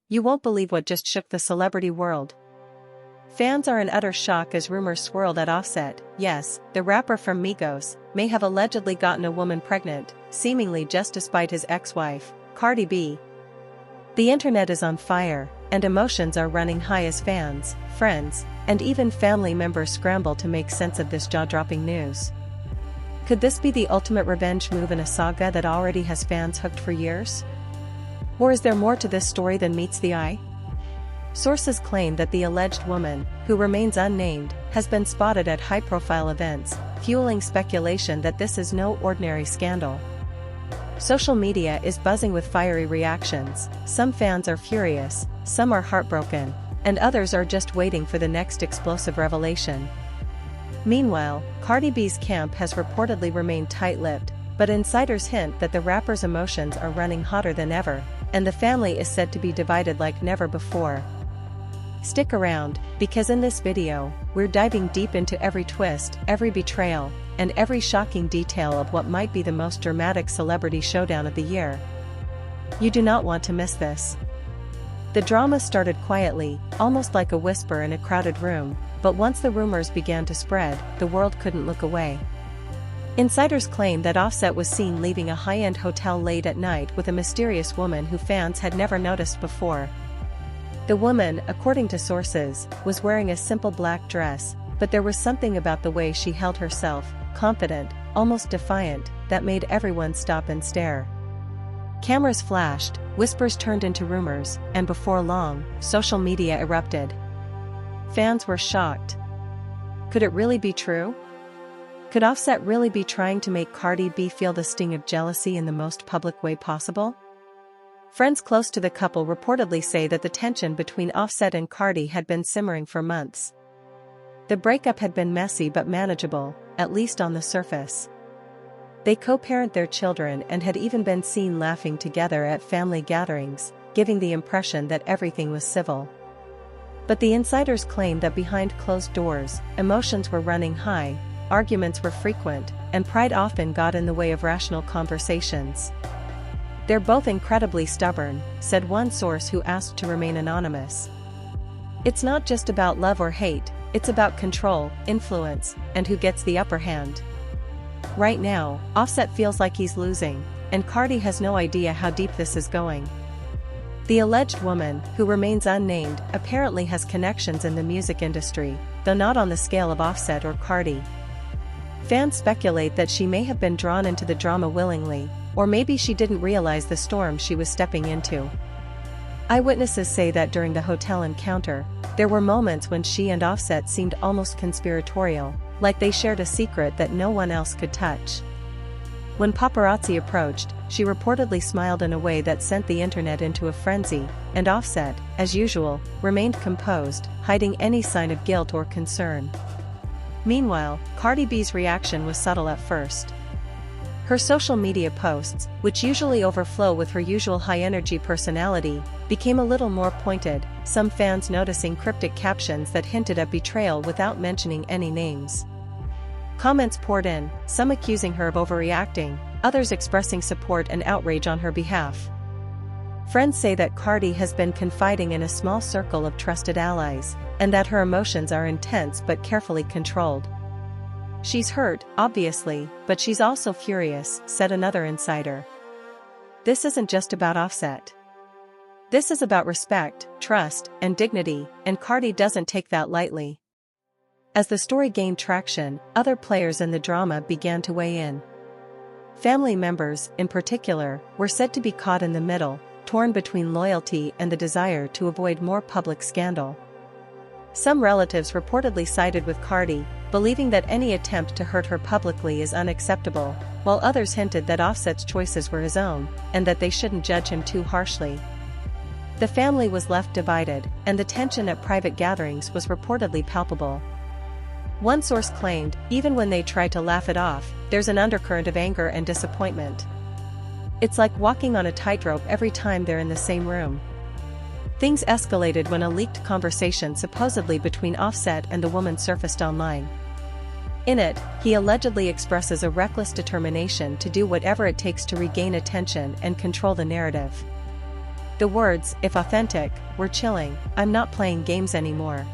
You won't believe what just shook the celebrity world. Fans are in utter shock as rumors swirl that Offset, yes, the rapper from Migos, may have allegedly gotten a woman pregnant, seemingly just despite his ex-wife, Cardi B. The internet is on fire, and emotions are running high as fans, friends, and even family members scramble to make sense of this jaw-dropping news. Could this be the ultimate revenge move in a saga that already has fans hooked for years? Or is there more to this story than meets the eye? Sources claim that the alleged woman, who remains unnamed, has been spotted at high-profile events, fueling speculation that this is no ordinary scandal. Social media is buzzing with fiery reactions. Some fans are furious, some are heartbroken, and others are just waiting for the next explosive revelation. Meanwhile, Cardi B's camp has reportedly remained tight-lipped, but insiders hint that the rapper's emotions are running hotter than ever, and the family is said to be divided like never before. Stick around, because in this video, we're diving deep into every twist, every betrayal, and every shocking detail of what might be the most dramatic celebrity showdown of the year. You do not want to miss this. The drama started quietly, almost like a whisper in a crowded room, but once the rumors began to spread, the world couldn't look away. Insiders claim that Offset was seen leaving a high-end hotel late at night with a mysterious woman who fans had never noticed before. The woman, according to sources, was wearing a simple black dress, but there was something about the way she held herself, confident, almost defiant, that made everyone stop and stare. Cameras flashed, whispers turned into rumors, and before long, social media erupted. Fans were shocked. Could it really be true? Could Offset really be trying to make Cardi B feel the sting of jealousy in the most public way possible? Friends close to the couple reportedly say that the tension between Offset and Cardi had been simmering for months. The breakup had been messy but manageable, at least on the surface. They co-parent their children and had even been seen laughing together at family gatherings, giving the impression that everything was civil. But the insiders claim that behind closed doors, emotions were running high, arguments were frequent, and pride often got in the way of rational conversations. "They're both incredibly stubborn," said one source who asked to remain anonymous. "It's not just about love or hate, it's about control, influence, and who gets the upper hand. Right now, Offset feels like he's losing, and Cardi has no idea how deep this is going." The alleged woman, who remains unnamed, apparently has connections in the music industry, though not on the scale of Offset or Cardi. Fans speculate that she may have been drawn into the drama willingly, or maybe she didn't realize the storm she was stepping into. Eyewitnesses say that during the hotel encounter, there were moments when she and Offset seemed almost conspiratorial, like they shared a secret that no one else could touch. When paparazzi approached, she reportedly smiled in a way that sent the internet into a frenzy, and Offset, as usual, remained composed, hiding any sign of guilt or concern. Meanwhile, Cardi B's reaction was subtle at first. Her social media posts, which usually overflow with her usual high-energy personality, became a little more pointed, some fans noticing cryptic captions that hinted at betrayal without mentioning any names. Comments poured in, some accusing her of overreacting, others expressing support and outrage on her behalf. Friends say that Cardi has been confiding in a small circle of trusted allies, and that her emotions are intense but carefully controlled. "She's hurt, obviously, but she's also furious," said another insider. "This isn't just about Offset. This is about respect, trust, and dignity, and Cardi doesn't take that lightly." As the story gained traction, other players in the drama began to weigh in. Family members, in particular, were said to be caught in the middle, torn between loyalty and the desire to avoid more public scandal. Some relatives reportedly sided with Cardi, believing that any attempt to hurt her publicly is unacceptable, while others hinted that Offset's choices were his own, and that they shouldn't judge him too harshly. The family was left divided, and the tension at private gatherings was reportedly palpable. One source claimed, even when they try to laugh it off, there's an undercurrent of anger and disappointment. "It's like walking on a tightrope every time they're in the same room." Things escalated when a leaked conversation supposedly between Offset and the woman surfaced online. In it, he allegedly expresses a reckless determination to do whatever it takes to regain attention and control the narrative. The words, if authentic, were chilling. I'm not playing games anymore.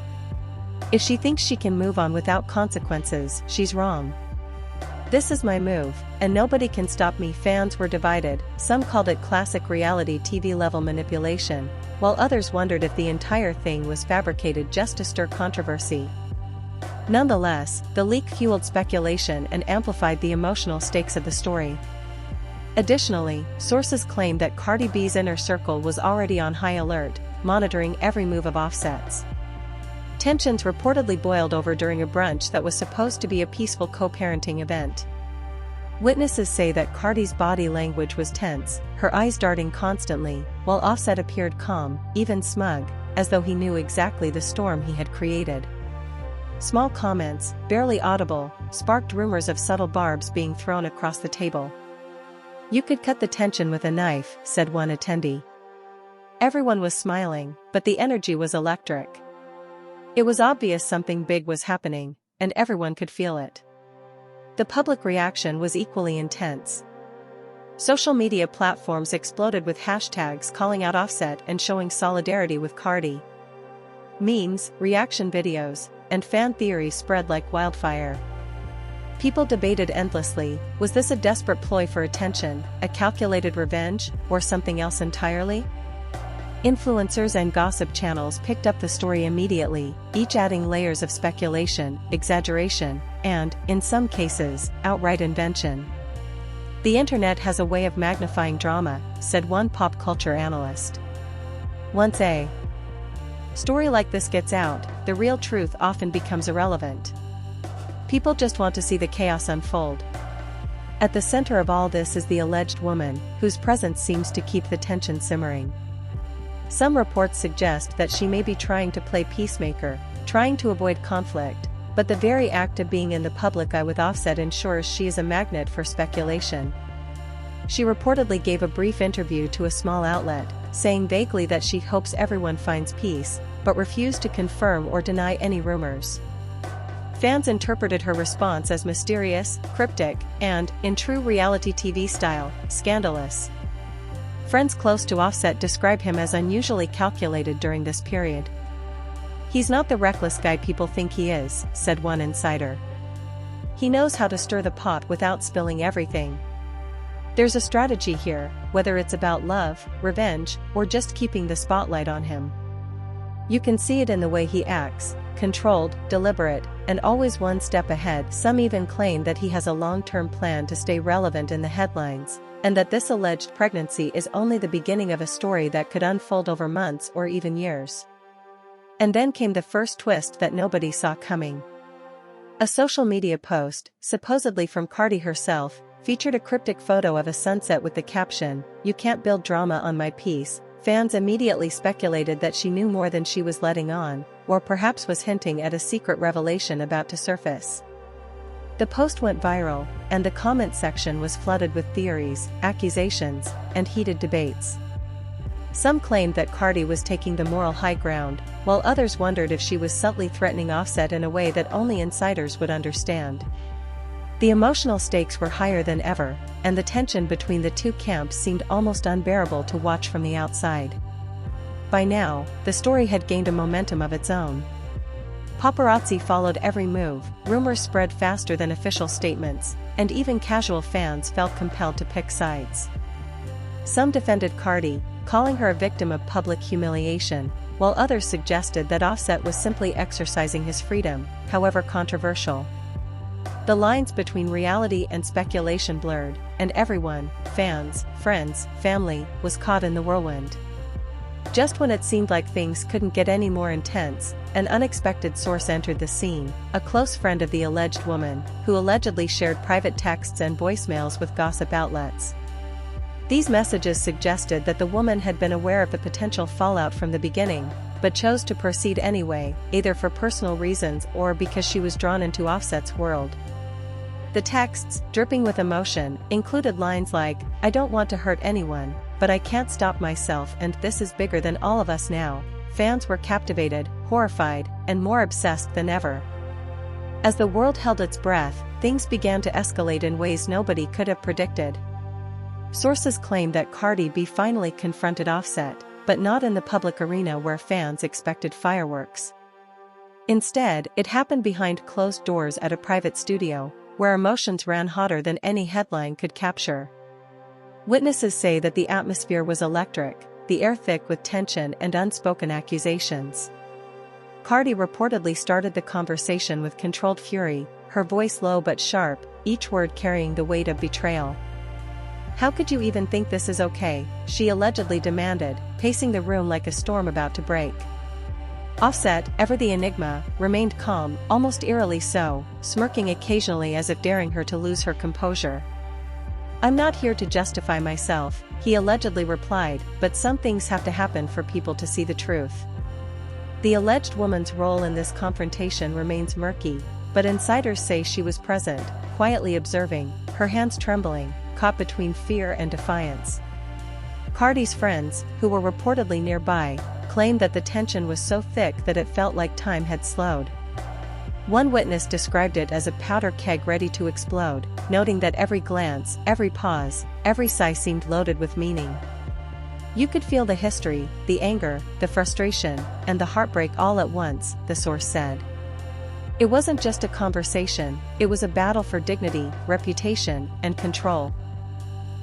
If she thinks she can move on without consequences, she's wrong. This is my move, and nobody can stop me. Fans were divided. Some called it classic reality TV level manipulation, while others wondered if the entire thing was fabricated just to stir controversy. Nonetheless, the leak fueled speculation and amplified the emotional stakes of the story. Additionally, sources claim that Cardi B's inner circle was already on high alert, monitoring every move of Offset's. Tensions reportedly boiled over during a brunch that was supposed to be a peaceful co-parenting event. Witnesses say that Cardi's body language was tense, her eyes darting constantly, while Offset appeared calm, even smug, as though he knew exactly the storm he had created. Small comments, barely audible, sparked rumors of subtle barbs being thrown across the table. "You could cut the tension with a knife," said one attendee. Everyone was smiling, but the energy was electric. It was obvious something big was happening, and everyone could feel it. The public reaction was equally intense. Social media platforms exploded with hashtags calling out Offset and showing solidarity with Cardi. Memes, reaction videos, and fan theories spread like wildfire. People debated endlessly, was this a desperate ploy for attention, a calculated revenge, or something else entirely? Influencers and gossip channels picked up the story immediately, each adding layers of speculation, exaggeration, and, in some cases, outright invention. "The internet has a way of magnifying drama," said one pop culture analyst. "Once a story like this gets out, the real truth often becomes irrelevant. People just want to see the chaos unfold." At the center of all this is the alleged woman, whose presence seems to keep the tension simmering. Some reports suggest that she may be trying to play peacemaker, trying to avoid conflict, but the very act of being in the public eye with Offset ensures she is a magnet for speculation. She reportedly gave a brief interview to a small outlet, saying vaguely that she hopes everyone finds peace, but refused to confirm or deny any rumors. Fans interpreted her response as mysterious, cryptic, and, in true reality TV style, scandalous. Friends close to Offset describe him as unusually calculated during this period. "He's not the reckless guy people think he is," said one insider. "He knows how to stir the pot without spilling everything. There's a strategy here, whether it's about love, revenge, or just keeping the spotlight on him. You can see it in the way he acts, controlled, deliberate, and always one step ahead." Some even claim that he has a long-term plan to stay relevant in the headlines, and that this alleged pregnancy is only the beginning of a story that could unfold over months or even years. And then came the first twist that nobody saw coming. A social media post, supposedly from Cardi herself, featured a cryptic photo of a sunset with the caption, "You can't build drama on my peace." Fans immediately speculated that she knew more than she was letting on, or perhaps was hinting at a secret revelation about to surface. The post went viral, and the comment section was flooded with theories, accusations, and heated debates. Some claimed that Cardi was taking the moral high ground, while others wondered if she was subtly threatening Offset in a way that only insiders would understand. The emotional stakes were higher than ever, and the tension between the two camps seemed almost unbearable to watch from the outside. By now, the story had gained a momentum of its own. Paparazzi followed every move, rumors spread faster than official statements, and even casual fans felt compelled to pick sides. Some defended Cardi, calling her a victim of public humiliation, while others suggested that Offset was simply exercising his freedom, however controversial. The lines between reality and speculation blurred, and everyone, fans, friends, family, was caught in the whirlwind. Just when it seemed like things couldn't get any more intense, an unexpected source entered the scene, a close friend of the alleged woman, who allegedly shared private texts and voicemails with gossip outlets. These messages suggested that the woman had been aware of the potential fallout from the beginning, but chose to proceed anyway, either for personal reasons or because she was drawn into Offset's world. The texts, dripping with emotion, included lines like, "I don't want to hurt anyone, but I can't stop myself, and this is bigger than all of us now." Fans were captivated, horrified, and more obsessed than ever. As the world held its breath, things began to escalate in ways nobody could have predicted. Sources claim that Cardi B finally confronted Offset, but not in the public arena where fans expected fireworks. Instead, it happened behind closed doors at a private studio, where emotions ran hotter than any headline could capture. Witnesses say that the atmosphere was electric, the air thick with tension and unspoken accusations. Cardi reportedly started the conversation with controlled fury, her voice low but sharp, each word carrying the weight of betrayal. "How could you even think this is okay?" she allegedly demanded, pacing the room like a storm about to break. Offset, ever the enigma, remained calm, almost eerily so, smirking occasionally as if daring her to lose her composure. "I'm not here to justify myself," he allegedly replied, "but some things have to happen for people to see the truth." The alleged woman's role in this confrontation remains murky, but insiders say she was present, quietly observing, her hands trembling, caught between fear and defiance. Cardi's friends, who were reportedly nearby, claimed that the tension was so thick that it felt like time had slowed. One witness described it as a powder keg ready to explode, noting that every glance, every pause, every sigh seemed loaded with meaning. "You could feel the history, the anger, the frustration, and the heartbreak all at once," the source said. "It wasn't just a conversation, it was a battle for dignity, reputation, and control."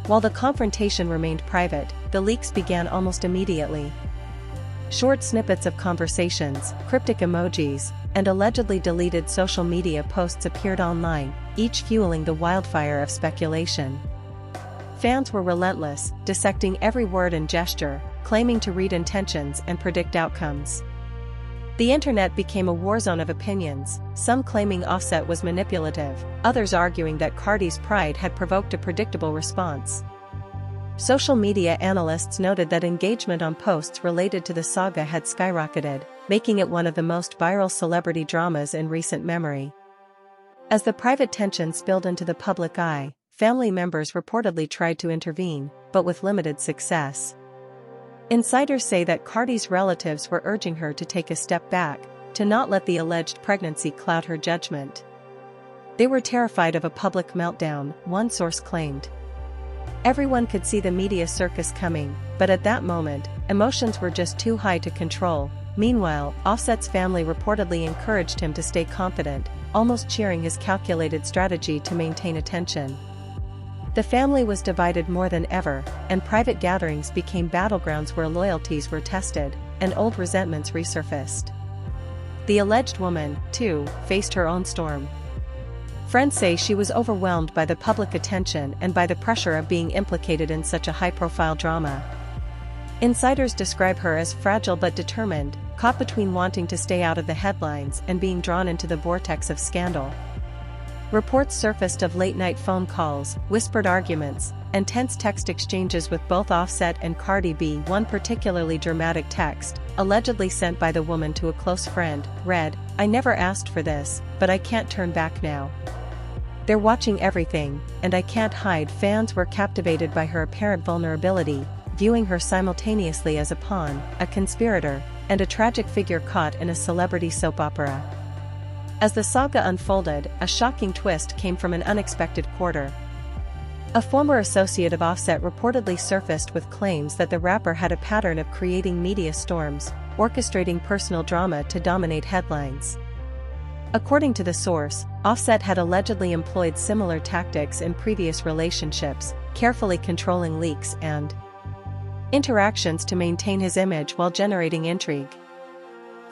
While the confrontation remained private, the leaks began almost immediately. Short snippets of conversations, cryptic emojis, and allegedly deleted social media posts appeared online, each fueling the wildfire of speculation. Fans were relentless, dissecting every word and gesture, claiming to read intentions and predict outcomes. The internet became a war zone of opinions, some claiming Offset was manipulative, others arguing that Cardi's pride had provoked a predictable response. Social media analysts noted that engagement on posts related to the saga had skyrocketed, making it one of the most viral celebrity dramas in recent memory. As the private tension spilled into the public eye, family members reportedly tried to intervene, but with limited success. Insiders say that Cardi's relatives were urging her to take a step back, to not let the alleged pregnancy cloud her judgment. They were terrified of a public meltdown, one source claimed. Everyone could see the media circus coming, but at that moment, emotions were just too high to control. Meanwhile, Offset's family reportedly encouraged him to stay confident, almost cheering his calculated strategy to maintain attention. The family was divided more than ever, and private gatherings became battlegrounds where loyalties were tested, and old resentments resurfaced. The alleged woman, too, faced her own storm. Friends say she was overwhelmed by the public attention and by the pressure of being implicated in such a high-profile drama. Insiders describe her as fragile but determined, caught between wanting to stay out of the headlines and being drawn into the vortex of scandal. Reports surfaced of late-night phone calls, whispered arguments, and tense text exchanges with both Offset and Cardi B. One particularly dramatic text, allegedly sent by the woman to a close friend, read, "I never asked for this, but I can't turn back now. They're watching everything, and I can't hide." Fans were captivated by her apparent vulnerability, viewing her simultaneously as a pawn, a conspirator, and a tragic figure caught in a celebrity soap opera. As the saga unfolded, a shocking twist came from an unexpected quarter. A former associate of Offset reportedly surfaced with claims that the rapper had a pattern of creating media storms, orchestrating personal drama to dominate headlines. According to the source, Offset had allegedly employed similar tactics in previous relationships, carefully controlling leaks and interactions to maintain his image while generating intrigue.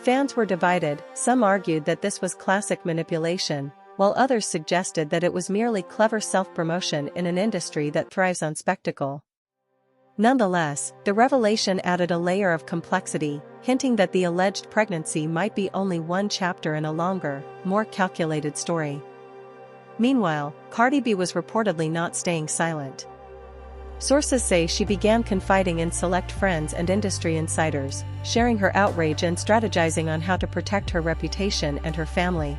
Fans were divided, some argued that this was classic manipulation, while others suggested that it was merely clever self-promotion in an industry that thrives on spectacle. Nonetheless, the revelation added a layer of complexity, hinting that the alleged pregnancy might be only one chapter in a longer, more calculated story. Meanwhile, Cardi B was reportedly not staying silent. Sources say she began confiding in select friends and industry insiders, sharing her outrage and strategizing on how to protect her reputation and her family.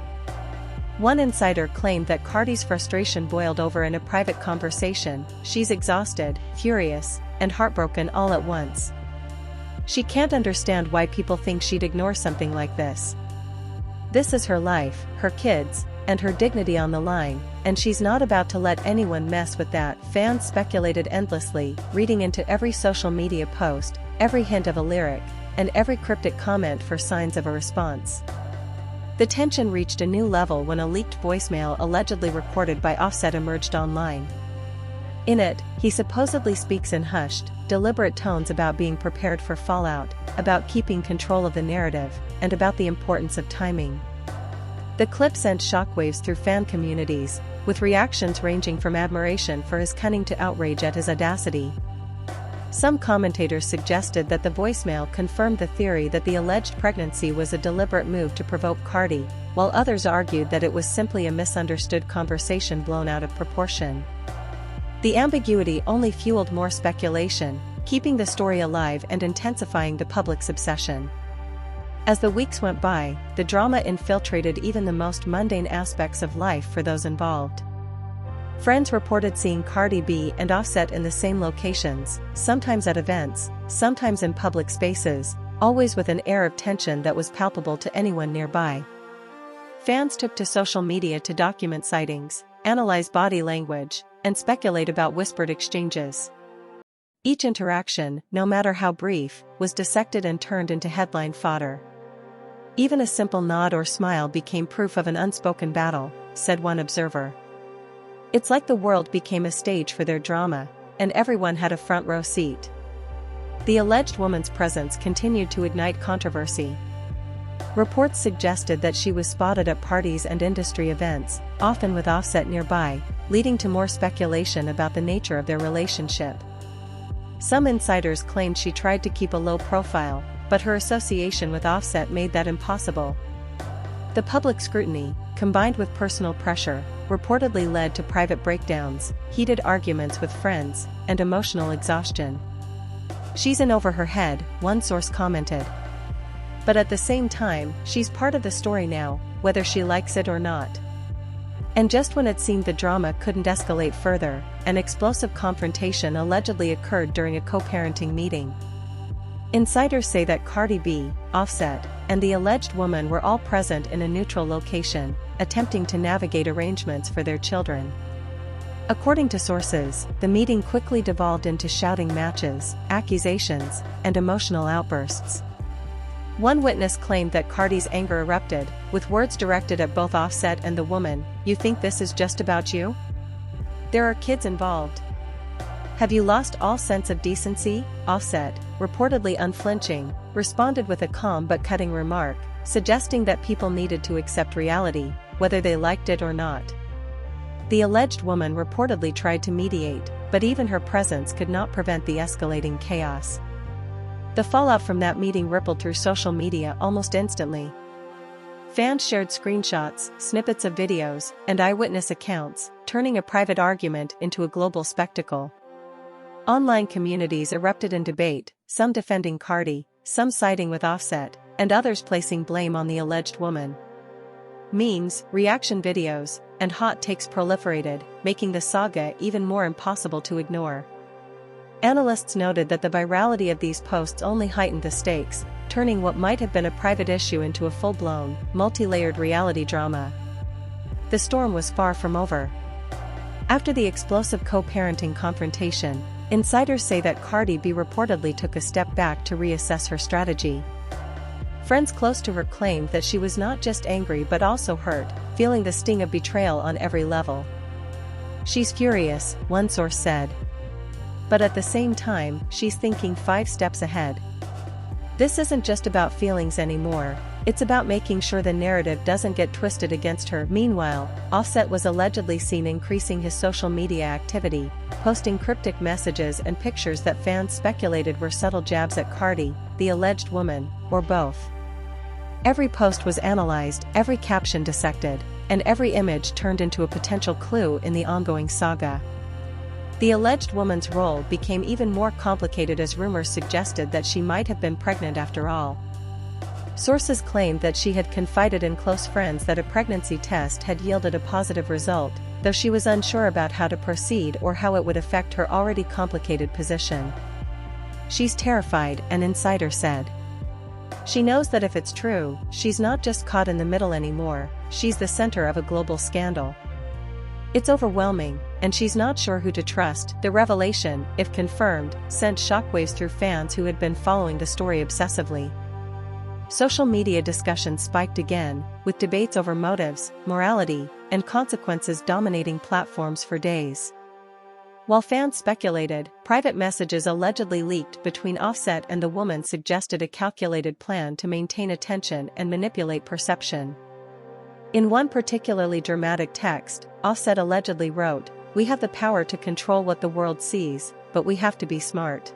One insider claimed that Cardi's frustration boiled over in a private conversation. "She's exhausted, furious, and heartbroken all at once. She can't understand why people think she'd ignore something like this. This is her life, her kids, and her dignity on the line, and she's not about to let anyone mess with that." Fans speculated endlessly, reading into every social media post, every hint of a lyric, and every cryptic comment for signs of a response. The tension reached a new level when a leaked voicemail allegedly recorded by Offset emerged online. In it, he supposedly speaks in hushed, deliberate tones about being prepared for fallout, about keeping control of the narrative, and about the importance of timing. The clip sent shockwaves through fan communities, with reactions ranging from admiration for his cunning to outrage at his audacity. Some commentators suggested that the voicemail confirmed the theory that the alleged pregnancy was a deliberate move to provoke Cardi, while others argued that it was simply a misunderstood conversation blown out of proportion. The ambiguity only fueled more speculation, keeping the story alive and intensifying the public's obsession. As the weeks went by, the drama infiltrated even the most mundane aspects of life for those involved. Friends reported seeing Cardi B and Offset in the same locations, sometimes at events, sometimes in public spaces, always with an air of tension that was palpable to anyone nearby. Fans took to social media to document sightings, analyze body language, and speculate about whispered exchanges. Each interaction, no matter how brief, was dissected and turned into headline fodder. Even a simple nod or smile became proof of an unspoken battle, said one observer. It's like the world became a stage for their drama, and everyone had a front row seat. The alleged woman's presence continued to ignite controversy. Reports suggested that she was spotted at parties and industry events, often with Offset nearby, leading to more speculation about the nature of their relationship. Some insiders claimed she tried to keep a low profile, but her association with Offset made that impossible. The public scrutiny, combined with personal pressure, reportedly led to private breakdowns, heated arguments with friends, and emotional exhaustion. "She's in over her head," one source commented. But at the same time, she's part of the story now, whether she likes it or not. And just when it seemed the drama couldn't escalate further, an explosive confrontation allegedly occurred during a co-parenting meeting. Insiders say that Cardi B, Offset, and the alleged woman were all present in a neutral location, attempting to navigate arrangements for their children. According to sources, the meeting quickly devolved into shouting matches, accusations, and emotional outbursts. One witness claimed that Cardi's anger erupted, with words directed at both Offset and the woman. "You think this is just about you? There are kids involved. Have you lost all sense of decency?" Offset, reportedly unflinching, responded with a calm but cutting remark, suggesting that people needed to accept reality, whether they liked it or not. The alleged woman reportedly tried to mediate, but even her presence could not prevent the escalating chaos. The fallout from that meeting rippled through social media almost instantly. Fans shared screenshots, snippets of videos, and eyewitness accounts, turning a private argument into a global spectacle. Online communities erupted in debate, some defending Cardi, some siding with Offset, and others placing blame on the alleged woman. Memes, reaction videos, and hot takes proliferated, making the saga even more impossible to ignore. Analysts noted that the virality of these posts only heightened the stakes, turning what might have been a private issue into a full-blown, multi-layered reality drama. The storm was far from over. After the explosive co-parenting confrontation, insiders say that Cardi B reportedly took a step back to reassess her strategy. Friends close to her claimed that she was not just angry but also hurt, feeling the sting of betrayal on every level. "She's furious," one source said. But at the same time, she's thinking 5 steps ahead. "This isn't just about feelings anymore, it's about making sure the narrative doesn't get twisted against her." Meanwhile, Offset was allegedly seen increasing his social media activity, posting cryptic messages and pictures that fans speculated were subtle jabs at Cardi, the alleged woman, or both. Every post was analyzed, every caption dissected, and every image turned into a potential clue in the ongoing saga. The alleged woman's role became even more complicated as rumors suggested that she might have been pregnant after all. Sources claimed that she had confided in close friends that a pregnancy test had yielded a positive result, though she was unsure about how to proceed or how it would affect her already complicated position. "She's terrified," an insider said. "She knows that if it's true, she's not just caught in the middle anymore, she's the center of a global scandal. It's overwhelming, and she's not sure who to trust. The revelation, if confirmed, sent shockwaves through fans who had been following the story obsessively. Social media discussion spiked again, with debates over motives, morality, and consequences dominating platforms for days. While fans speculated, private messages allegedly leaked between Offset and the woman suggested a calculated plan to maintain attention and manipulate perception. In one particularly dramatic text, Offset allegedly wrote, "We have the power to control what the world sees, but we have to be smart.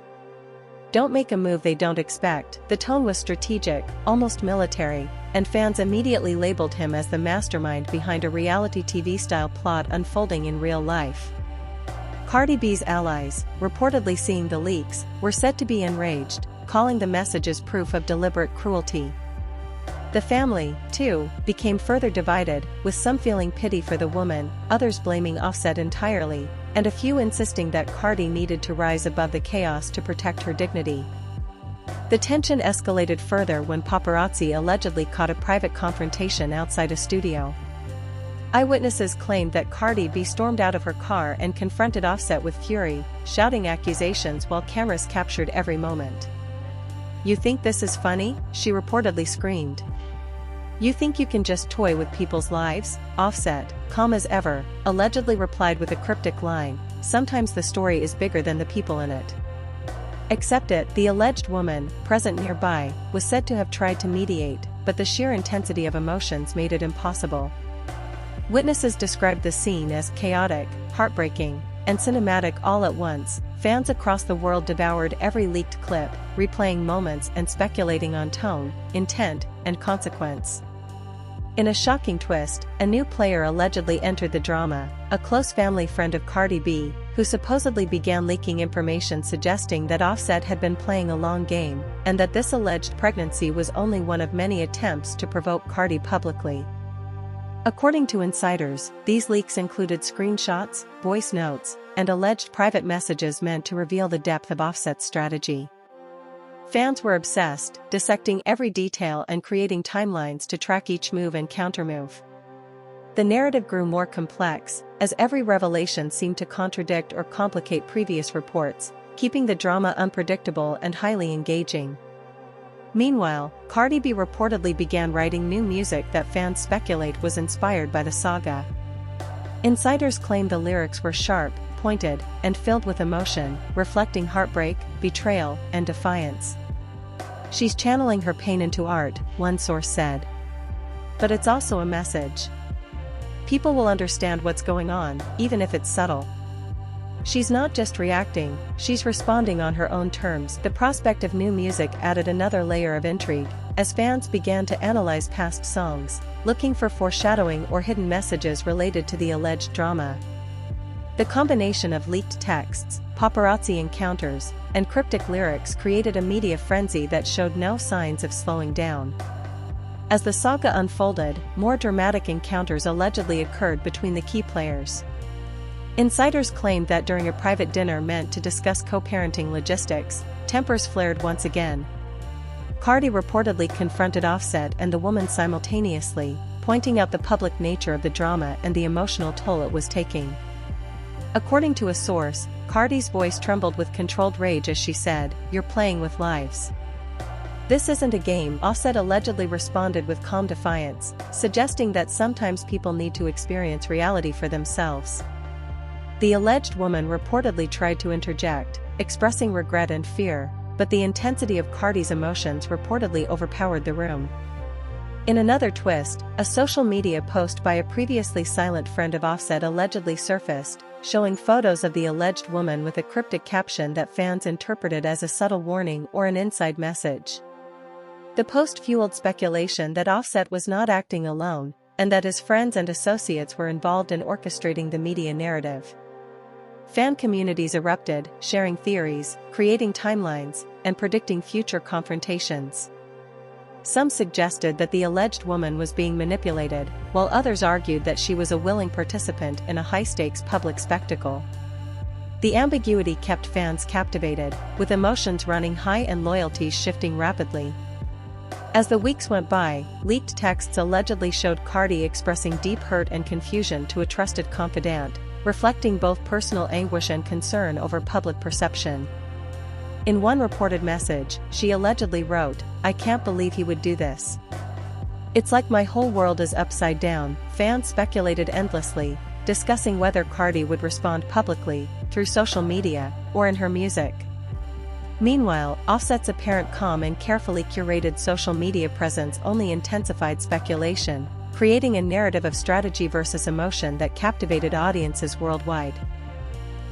Don't make a move they don't expect." The tone was strategic, almost military, and fans immediately labeled him as the mastermind behind a reality TV-style plot unfolding in real life. Cardi B's allies, reportedly seeing the leaks, were said to be enraged, calling the messages proof of deliberate cruelty. The family, too, became further divided, with some feeling pity for the woman, others blaming Offset entirely, and a few insisting that Cardi needed to rise above the chaos to protect her dignity. The tension escalated further when paparazzi allegedly caught a private confrontation outside a studio. Eyewitnesses claimed that Cardi B stormed out of her car and confronted Offset with fury, shouting accusations while cameras captured every moment. "You think this is funny?" she reportedly screamed. "You think you can just toy with people's lives?" Offset, calm as ever, allegedly replied with a cryptic line, "Sometimes the story is bigger than the people in it." Accept it. The alleged woman, present nearby, was said to have tried to mediate, but the sheer intensity of emotions made it impossible. Witnesses described the scene as chaotic, heartbreaking, and cinematic all at once. Fans across the world devoured every leaked clip, replaying moments and speculating on tone, intent, and consequence. In a shocking twist, a new player allegedly entered the drama, a close family friend of Cardi B, who supposedly began leaking information suggesting that Offset had been playing a long game, and that this alleged pregnancy was only one of many attempts to provoke Cardi publicly. According to insiders, these leaks included screenshots, voice notes, and alleged private messages meant to reveal the depth of Offset's strategy. Fans were obsessed, dissecting every detail and creating timelines to track each move and countermove. The narrative grew more complex, as every revelation seemed to contradict or complicate previous reports, keeping the drama unpredictable and highly engaging. Meanwhile, Cardi B reportedly began writing new music that fans speculate was inspired by the saga. Insiders claim the lyrics were sharp, pointed, and filled with emotion, reflecting heartbreak, betrayal, and defiance. "She's channeling her pain into art," one source said. "But it's also a message. People will understand what's going on, even if it's subtle. She's not just reacting, she's responding on her own terms." The prospect of new music added another layer of intrigue, as fans began to analyze past songs, looking for foreshadowing or hidden messages related to the alleged drama. The combination of leaked texts, paparazzi encounters, and cryptic lyrics created a media frenzy that showed no signs of slowing down. As the saga unfolded, more dramatic encounters allegedly occurred between the key players. Insiders claimed that during a private dinner meant to discuss co-parenting logistics, tempers flared once again. Cardi reportedly confronted Offset and the woman simultaneously, pointing out the public nature of the drama and the emotional toll it was taking. According to a source, Cardi's voice trembled with controlled rage as she said, "You're playing with lives. This isn't a game." Offset allegedly responded with calm defiance, suggesting that sometimes people need to experience reality for themselves. The alleged woman reportedly tried to interject, expressing regret and fear, but the intensity of Cardi's emotions reportedly overpowered the room. In another twist, a social media post by a previously silent friend of Offset allegedly surfaced, showing photos of the alleged woman with a cryptic caption that fans interpreted as a subtle warning or an inside message. The post fueled speculation that Offset was not acting alone, and that his friends and associates were involved in orchestrating the media narrative. Fan communities erupted, sharing theories, creating timelines, and predicting future confrontations. Some suggested that the alleged woman was being manipulated, while others argued that she was a willing participant in a high-stakes public spectacle. The ambiguity kept fans captivated, with emotions running high and loyalties shifting rapidly. As the weeks went by, leaked texts allegedly showed Cardi expressing deep hurt and confusion to a trusted confidant, reflecting both personal anguish and concern over public perception. In one reported message, she allegedly wrote, "I can't believe he would do this. It's like my whole world is upside down." Fans speculated endlessly, discussing whether Cardi would respond publicly, through social media, or in her music. Meanwhile, Offset's apparent calm and carefully curated social media presence only intensified speculation, creating a narrative of strategy versus emotion that captivated audiences worldwide.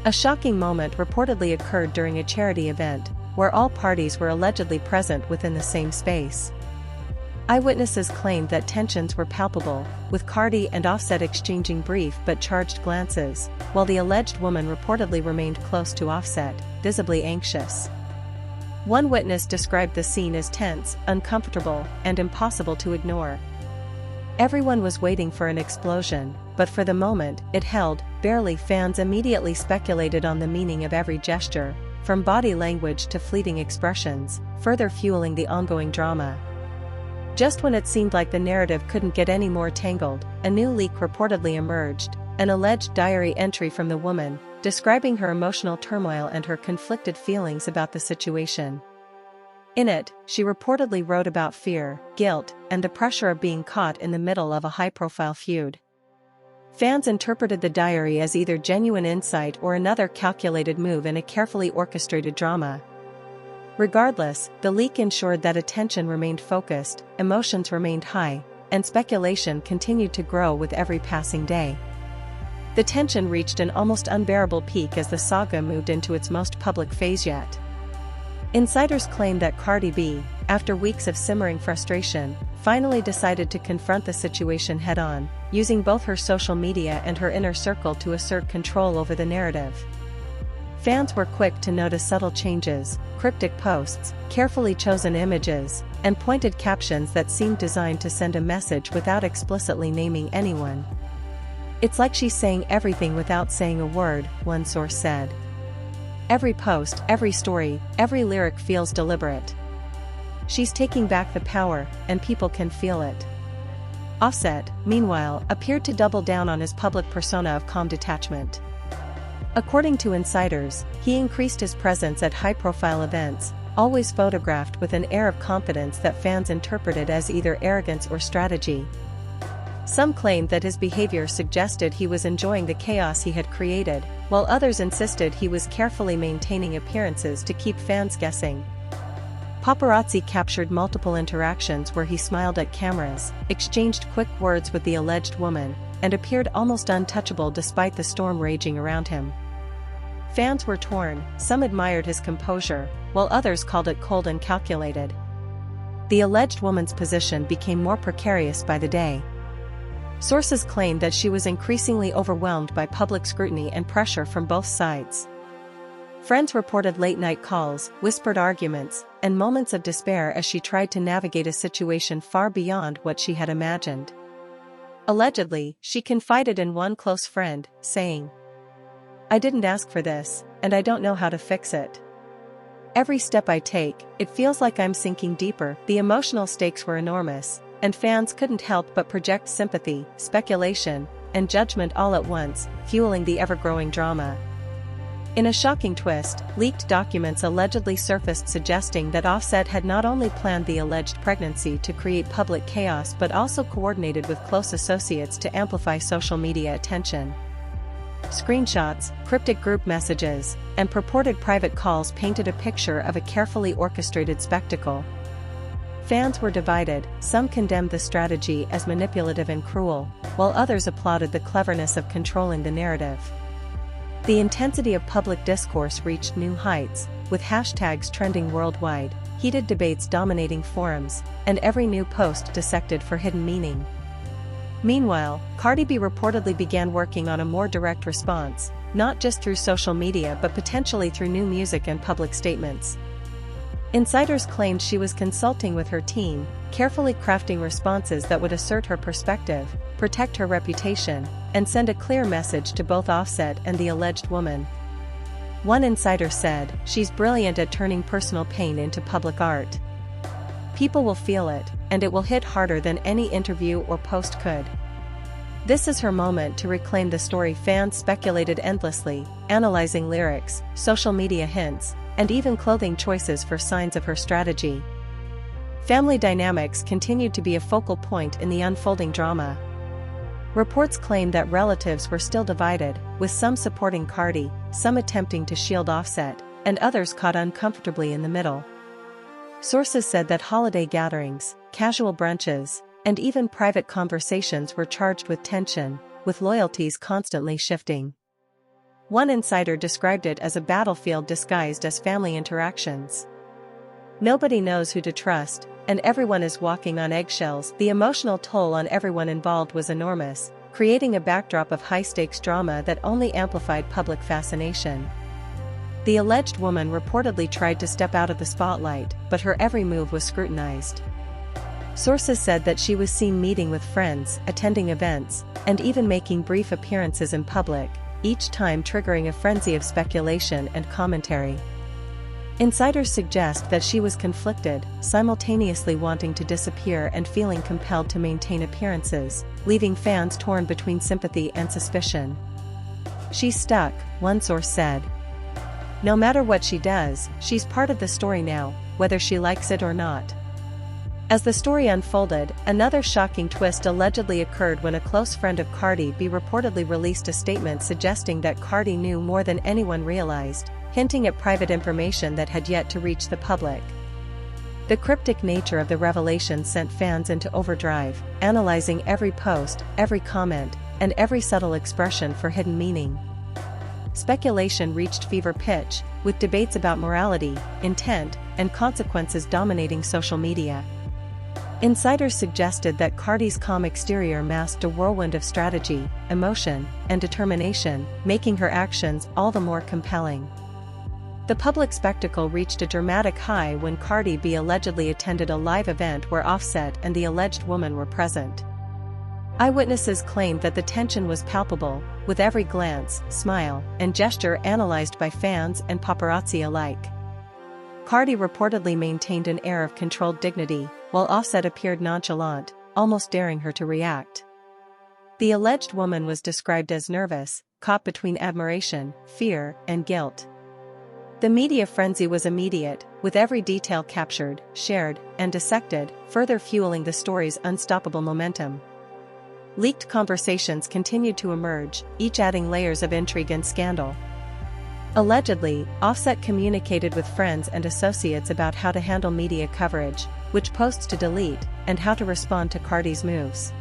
A shocking moment reportedly occurred during a charity event, where all parties were allegedly present within the same space. Eyewitnesses claimed that tensions were palpable, with Cardi and Offset exchanging brief but charged glances, while the alleged woman reportedly remained close to Offset, visibly anxious. One witness described the scene as tense, uncomfortable, and impossible to ignore. Everyone was waiting for an explosion, but for the moment, it held barely. Fans immediately speculated on the meaning of every gesture, from body language to fleeting expressions, further fueling the ongoing drama. Just when it seemed like the narrative couldn't get any more tangled, a new leak reportedly emerged, an alleged diary entry from the woman, describing her emotional turmoil and her conflicted feelings about the situation. In it, she reportedly wrote about fear, guilt, and the pressure of being caught in the middle of a high-profile feud. Fans interpreted the diary as either genuine insight or another calculated move in a carefully orchestrated drama. Regardless, the leak ensured that attention remained focused, emotions remained high, and speculation continued to grow with every passing day. The tension reached an almost unbearable peak as the saga moved into its most public phase yet. Insiders claim that Cardi B, after weeks of simmering frustration, finally decided to confront the situation head-on, using both her social media and her inner circle to assert control over the narrative. Fans were quick to notice subtle changes, cryptic posts, carefully chosen images, and pointed captions that seemed designed to send a message without explicitly naming anyone. "It's like she's saying everything without saying a word," one source said. "Every post, every story, every lyric feels deliberate. She's taking back the power, and people can feel it." Offset, meanwhile, appeared to double down on his public persona of calm detachment. According to insiders, he increased his presence at high-profile events, always photographed with an air of confidence that fans interpreted as either arrogance or strategy. Some claimed that his behavior suggested he was enjoying the chaos he had created, while others insisted he was carefully maintaining appearances to keep fans guessing. Paparazzi captured multiple interactions where he smiled at cameras, exchanged quick words with the alleged woman, and appeared almost untouchable despite the storm raging around him. Fans were torn, some admired his composure, while others called it cold and calculated. The alleged woman's position became more precarious by the day. Sources claimed that she was increasingly overwhelmed by public scrutiny and pressure from both sides. Friends reported late-night calls, whispered arguments, and moments of despair as she tried to navigate a situation far beyond what she had imagined. Allegedly, she confided in one close friend, saying, "I didn't ask for this, and I don't know how to fix it. Every step I take, it feels like I'm sinking deeper." The emotional stakes were enormous, and fans couldn't help but project sympathy, speculation, and judgment all at once, fueling the ever-growing drama. In a shocking twist, leaked documents allegedly surfaced suggesting that Offset had not only planned the alleged pregnancy to create public chaos but also coordinated with close associates to amplify social media attention. Screenshots, cryptic group messages, and purported private calls painted a picture of a carefully orchestrated spectacle. Fans were divided, some condemned the strategy as manipulative and cruel, while others applauded the cleverness of controlling the narrative. The intensity of public discourse reached new heights, with hashtags trending worldwide, heated debates dominating forums, and every new post dissected for hidden meaning. Meanwhile, Cardi B reportedly began working on a more direct response, not just through social media but potentially through new music and public statements. Insiders claimed she was consulting with her team, carefully crafting responses that would assert her perspective, protect her reputation, and send a clear message to both Offset and the alleged woman. One insider said, "She's brilliant at turning personal pain into public art. People will feel it, and it will hit harder than any interview or post could." This is her moment to reclaim the story. Fans speculated endlessly, analyzing lyrics, social media hints, and even clothing choices for signs of her strategy. Family dynamics continued to be a focal point in the unfolding drama. Reports claimed that relatives were still divided, with some supporting Cardi, some attempting to shield Offset, and others caught uncomfortably in the middle. Sources said that holiday gatherings, casual brunches, and even private conversations were charged with tension, with loyalties constantly shifting. One insider described it as a battlefield disguised as family interactions. Nobody knows who to trust, and everyone is walking on eggshells. The emotional toll on everyone involved was enormous, creating a backdrop of high-stakes drama that only amplified public fascination. The alleged woman reportedly tried to step out of the spotlight, but her every move was scrutinized. Sources said that she was seen meeting with friends, attending events, and even making brief appearances in public, each time triggering a frenzy of speculation and commentary. Insiders suggest that she was conflicted, simultaneously wanting to disappear and feeling compelled to maintain appearances, leaving fans torn between sympathy and suspicion. "She's stuck," one source said. "No matter what she does, she's part of the story now, whether she likes it or not." As the story unfolded, another shocking twist allegedly occurred when a close friend of Cardi B reportedly released a statement suggesting that Cardi knew more than anyone realized, hinting at private information that had yet to reach the public. The cryptic nature of the revelation sent fans into overdrive, analyzing every post, every comment, and every subtle expression for hidden meaning. Speculation reached fever pitch, with debates about morality, intent, and consequences dominating social media. Insiders suggested that Cardi's calm exterior masked a whirlwind of strategy, emotion, and determination, making her actions all the more compelling. The public spectacle reached a dramatic high when Cardi B allegedly attended a live event where Offset and the alleged woman were present. Eyewitnesses claimed that the tension was palpable, with every glance, smile, and gesture analyzed by fans and paparazzi alike. Cardi reportedly maintained an air of controlled dignity, while Offset appeared nonchalant, almost daring her to react. The alleged woman was described as nervous, caught between admiration, fear, and guilt. The media frenzy was immediate, with every detail captured, shared, and dissected, further fueling the story's unstoppable momentum. Leaked conversations continued to emerge, each adding layers of intrigue and scandal. Allegedly, Offset communicated with friends and associates about how to handle media coverage, which posts to delete, and how to respond to Cardi's moves.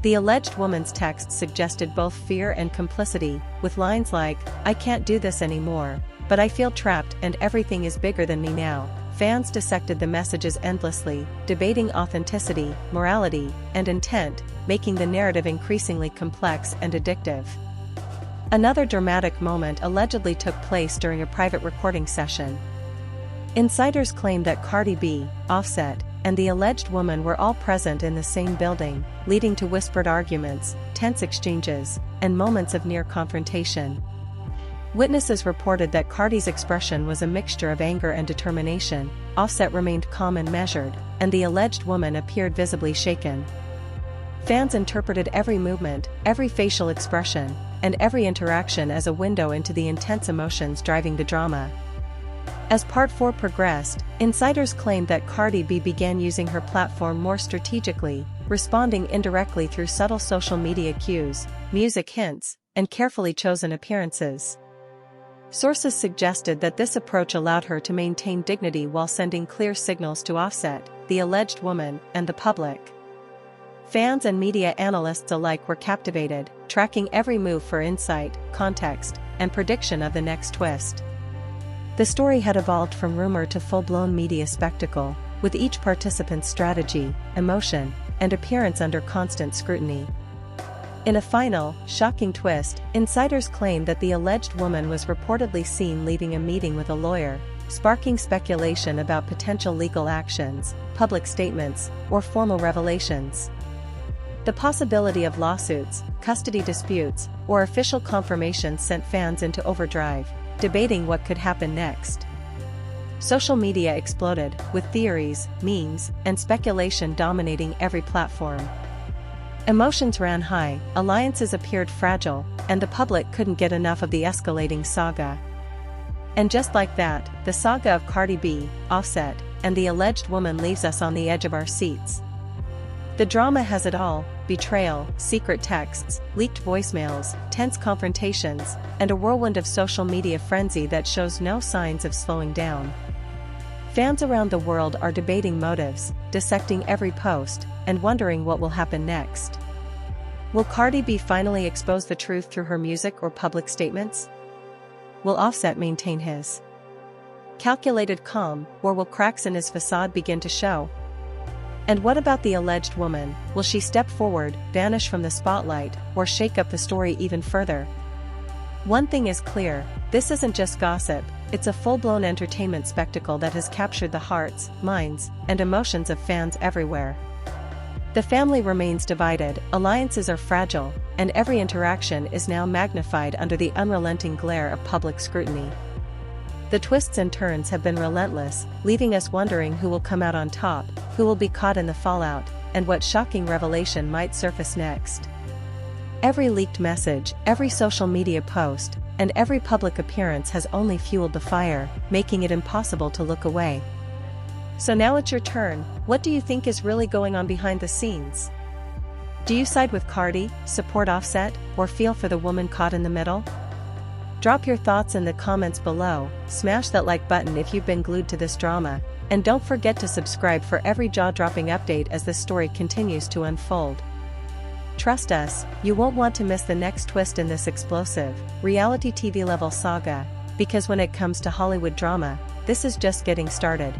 The alleged woman's texts suggested both fear and complicity, with lines like, "I can't do this anymore, but I feel trapped and everything is bigger than me now." Fans dissected the messages endlessly, debating authenticity, morality, and intent, making the narrative increasingly complex and addictive. Another dramatic moment allegedly took place during a private recording session. Insiders claimed that Cardi B, Offset, and the alleged woman were all present in the same building, leading to whispered arguments, tense exchanges, and moments of near confrontation. Witnesses reported that Cardi's expression was a mixture of anger and determination, Offset remained calm and measured, and the alleged woman appeared visibly shaken. Fans interpreted every movement, every facial expression, and every interaction as a window into the intense emotions driving the drama. As Part 4 progressed, insiders claimed that Cardi B began using her platform more strategically, responding indirectly through subtle social media cues, music hints, and carefully chosen appearances. Sources suggested that this approach allowed her to maintain dignity while sending clear signals to Offset, the alleged woman, and the public. Fans and media analysts alike were captivated, tracking every move for insight, context, and prediction of the next twist. The story had evolved from rumor to full-blown media spectacle, with each participant's strategy, emotion, and appearance under constant scrutiny. In a final, shocking twist, insiders claimed that the alleged woman was reportedly seen leaving a meeting with a lawyer, sparking speculation about potential legal actions, public statements, or formal revelations. The possibility of lawsuits, custody disputes, or official confirmation sent fans into overdrive, debating what could happen next. Social media exploded, with theories, memes, and speculation dominating every platform. Emotions ran high, alliances appeared fragile, and the public couldn't get enough of the escalating saga. And just like that, the saga of Cardi B, Offset, and the alleged woman leaves us on the edge of our seats. The drama has it all: betrayal, secret texts, leaked voicemails, tense confrontations, and a whirlwind of social media frenzy that shows no signs of slowing down. Fans around the world are debating motives, dissecting every post, and wondering what will happen next. Will Cardi B finally expose the truth through her music or public statements? Will Offset maintain his calculated calm, or will cracks in his facade begin to show? And what about the alleged woman? Will she step forward, vanish from the spotlight, or shake up the story even further? One thing is clear: this isn't just gossip, it's a full-blown entertainment spectacle that has captured the hearts, minds, and emotions of fans everywhere. The family remains divided, alliances are fragile, and every interaction is now magnified under the unrelenting glare of public scrutiny. The twists and turns have been relentless, leaving us wondering who will come out on top, who will be caught in the fallout, and what shocking revelation might surface next. Every leaked message, every social media post, and every public appearance has only fueled the fire, making it impossible to look away. So now it's your turn. What do you think is really going on behind the scenes? Do you side with Cardi, support Offset, or feel for the woman caught in the middle? Drop your thoughts in the comments below, smash that like button if you've been glued to this drama, and don't forget to subscribe for every jaw-dropping update as this story continues to unfold. Trust us, you won't want to miss the next twist in this explosive, reality TV-level saga, because when it comes to Hollywood drama, this is just getting started.